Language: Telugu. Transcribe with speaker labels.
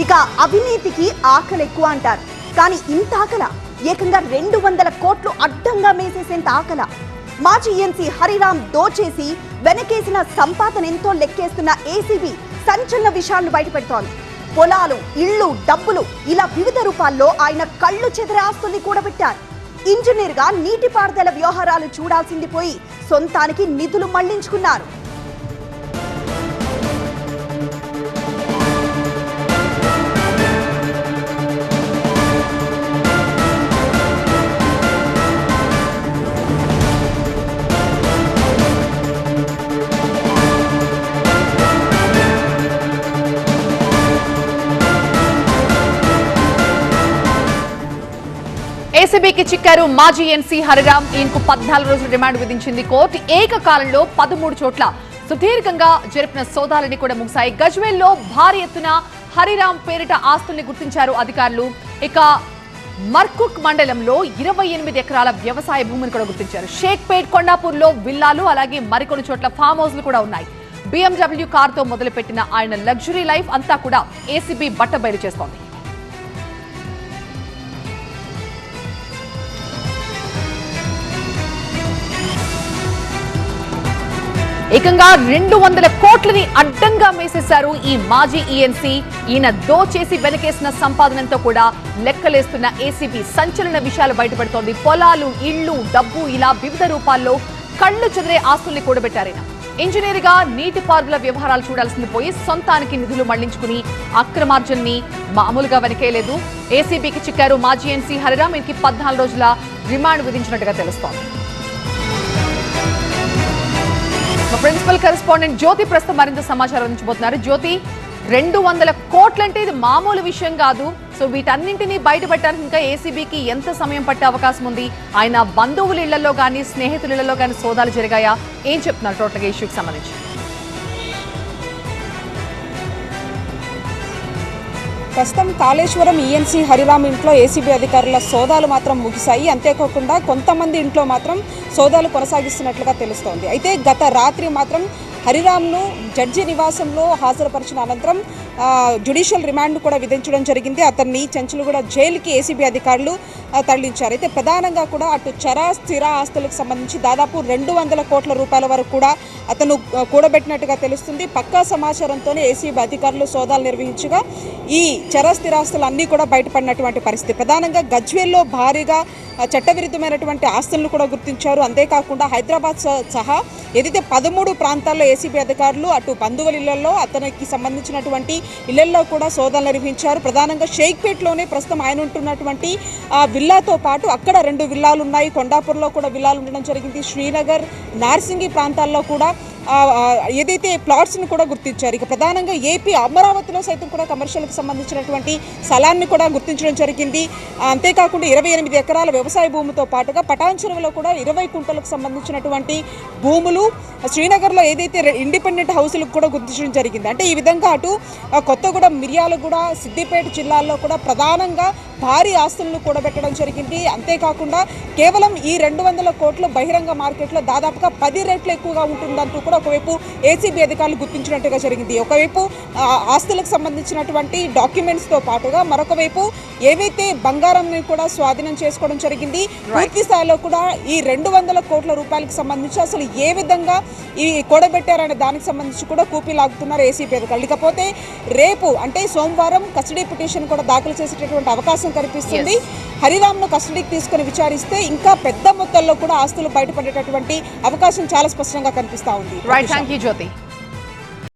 Speaker 1: ఇక అవినీతికి ఆకలి ఎక్కువ అంటారు. కానీ ఇంత ఆకల, ఏకంగా 200 కోట్లు అడ్డంగా మేసేసేంత ఆకల. మాజీ ఎన్సీ హరిరామ్ దోచేసి వెనకేసిన సంపాదన ఎంతో లెక్కేస్తున్న ఏసీబీ సంచలన విషయాలను బయటపెడుతోంది. పొలాలు, ఇళ్లు, డబ్బులు ఇలా వివిధ రూపాల్లో ఆయన కళ్ళు చెదిరే ఆస్తుల్ని కూడబెట్టారు. ఇంజనీర్ గా నీటిపారుదల వ్యవహారాలు చూడాల్సింది పోయి సొంతానికి నిధులు మళ్లించుకున్నారు.
Speaker 2: ఏసీబీకి చిక్కారు మాజీ ఎన్సీ హరిరామ్. ఈయనకు 14 రోజుల రిమాండ్ విధించింది కోర్టు. ఏకకాలంలో 13 చోట్ల సుదీర్ఘంగా జరిపిన సోదాలని కూడా ముగిశాయి. గజ్వేల్లో భారీ ఎత్తున హరిరామ్ పేరిట ఆస్తుల్ని గుర్తించారు అధికారులు. ఇక మర్కుక్ మండలంలో 28 ఎకరాల వ్యవసాయ భూమిని కూడా గుర్తించారు. షేక్పేట్, కొండాపూర్లో విల్లాలు, అలాగే మరికొన్ని చోట్ల ఫామ్ హౌస్లు కూడా ఉన్నాయి. BMW కారుతో మొదలుపెట్టిన ఆయన లగ్జరీ లైఫ్ అంతా కూడా ఏసీబీ బట్టబయలు చేస్తోంది. ఏకంగా 200 కోట్లని అడ్డంగా మేసేశారు ఈ మాజీ ఈఎన్సీ. ఈయన దోచేసి వెనకేసిన సంపాదనంతో కూడా లెక్కలేస్తున్న ఏసీబీ సంచలన విషయాలు బయటపడుతోంది. పొలాలు, ఇళ్లు, డబ్బు ఇలా వివిధ రూపాల్లో కళ్ళు చెదిరే ఆస్తుల్ని కూడబెట్టారైన. ఇంజనీర్గా నీటిపారుదల వ్యవహారాలు చూడాల్సింది పోయి సొంతానికి నిధులు మళ్లించుకుని అక్రమార్జనని మామూలుగా వెనకేయలేదు. ఏసీబీకి చిక్కారు మాజీ ఎన్సీ హరిరామ్. ఈయనకి 14 రోజుల రిమాండ్ విధించినట్టుగా తెలుస్తోంది. ప్రిన్సిపల్ కరెస్పాండెంట్ జ్యోతి ప్రస్తుతం మరింత సమాచారం అందించబోతున్నారు. జ్యోతి, 200 కోట్లంటే ఇది మామూలు విషయం కాదు. సో వీటన్నింటినీ బయటపెట్టడానికి ఇంకా ఏసీబీకి ఎంత సమయం పట్టే అవకాశం ఉంది? ఆయన బంధువుల ఇళ్లలో కానీ, స్నేహితుల ఇళ్లలో కానీ సోదాలు జరిగాయా? ఏం చెప్తున్నారు టోటల్గా ఇష్యూకి సంబంధించి?
Speaker 3: ప్రస్తుతం కాళేశ్వరం ఈఎన్సీ హరిరామ్ ఇంట్లో ఏసీబీ అధికారుల సోదాలు మాత్రం ముగిశాయి. అంతేకాకుండా కొంతమంది ఇంట్లో మాత్రం సోదాలు కొనసాగిస్తున్నట్లుగా తెలుస్తోంది. అయితే గత రాత్రి మాత్రం హరిరామ్ను జడ్జి నివాసంలో హాజరుపరిచిన అనంతరం జ్యుడిషియల్ రిమాండ్ కూడా విధించడం జరిగింది. అతన్ని చెంచులగూడ జైలుకి ఏసీబీ అధికారులు తరలించారు. అయితే ప్రధానంగా కూడా అటు చర స్థిర ఆస్తులకు సంబంధించి దాదాపు 200 కోట్ల రూపాయల వరకు కూడా అతను కూడబెట్టినట్టుగా తెలుస్తుంది. పక్కా సమాచారంతోనే ఏసీబీ అధికారులు సోదాలు నిర్వహించగా ఈ చర స్థిరాస్తులు అన్నీ కూడా బయటపడినటువంటి పరిస్థితి. ప్రధానంగా గజ్వేల్లో భారీగా చట్టవిరుద్ధమైనటువంటి ఆస్తులను కూడా గుర్తించారు. అంతేకాకుండా హైదరాబాద్ సహా ఏదైతే 13 ప్రాంతాల్లో ఏసీబీ అధికారులు అటు బంధువుల ఇళ్లలో, అతనికి సంబంధించినటువంటి ఇళ్లలో కూడా సోదాలు నిర్వహించారు. ప్రధానంగా షేక్పేట్లోనే ప్రస్తుతం ఆయన ఉంటున్నటువంటి విల్లాతో పాటు అక్కడ 2 విల్లాలు ఉన్నాయి. కొండాపూర్లో కూడా విల్లాలు ఉండడం జరిగింది. శ్రీనగర్, నార్సింగి ప్రాంతాల్లో కూడా ఏదైతే ప్లాట్స్ని కూడా గుర్తించారు. ఇక ప్రధానంగా ఏపీ అమరావతిలో సైతం కూడా కమర్షియల్కి సంబంధించినటువంటి స్థలాన్ని కూడా గుర్తించడం జరిగింది. అంతేకాకుండా 28 ఎకరాల వ్యవసాయ భూమితో పాటుగా పటాన్చెరువులో కూడా 20 కుంటలకు సంబంధించినటువంటి భూములు, శ్రీనగర్లో ఏదైతే ఇండిపెండెంట్ హౌసులకు కూడా గుర్తించడం జరిగింది. అంటే ఈ విధంగా అటు కొత్తగూడెం, మిర్యాలగూడ, సిద్దిపేట జిల్లాల్లో కూడా ప్రధానంగా భారీ ఆస్తులను కూడబెట్టడం జరిగింది. అంతేకాకుండా కేవలం ఈ 200 కోట్లు బహిరంగ మార్కెట్లో దాదాపుగా 10 రెట్లు ఎక్కువగా ఉంటుందంటూ కూడా ఒకవైపు ఏసీబీ అధికారులు గుర్తించినట్టుగా జరిగింది. ఒకవైపు ఆస్తులకు సంబంధించినటువంటి డాక్యుమెంట్స్తో పాటుగా మరొక వైపు ఏవైతే బంగారాన్ని కూడా స్వాధీనం చేసుకోవడం జరిగింది. పూర్తి స్థాయిలో కూడా ఈ 200 కోట్ల రూపాయలకు సంబంధించి అసలు ఏ విధంగా ఈ కూడబెట్టారనే దానికి సంబంధించి కూడా కూపీ లాగుతున్నారు ఏసీబీ అధికారులు. ఇకపోతే రేపు అంటే సోమవారం కస్టడీ పిటిషన్ కూడా దాఖలు చేసేటటువంటి అవకాశం కనిపిస్తుంది. హరిరామ్ను కస్టడీకి తీసుకుని విచారిస్తే ఇంకా పెద్ద మొత్తంలో కూడా ఆస్తులు బయటపడేటటువంటి అవకాశం చాలా స్పష్టంగా కనిపిస్తా ఉంది.
Speaker 2: రైట్, థాంక్యూ జ్యోతి.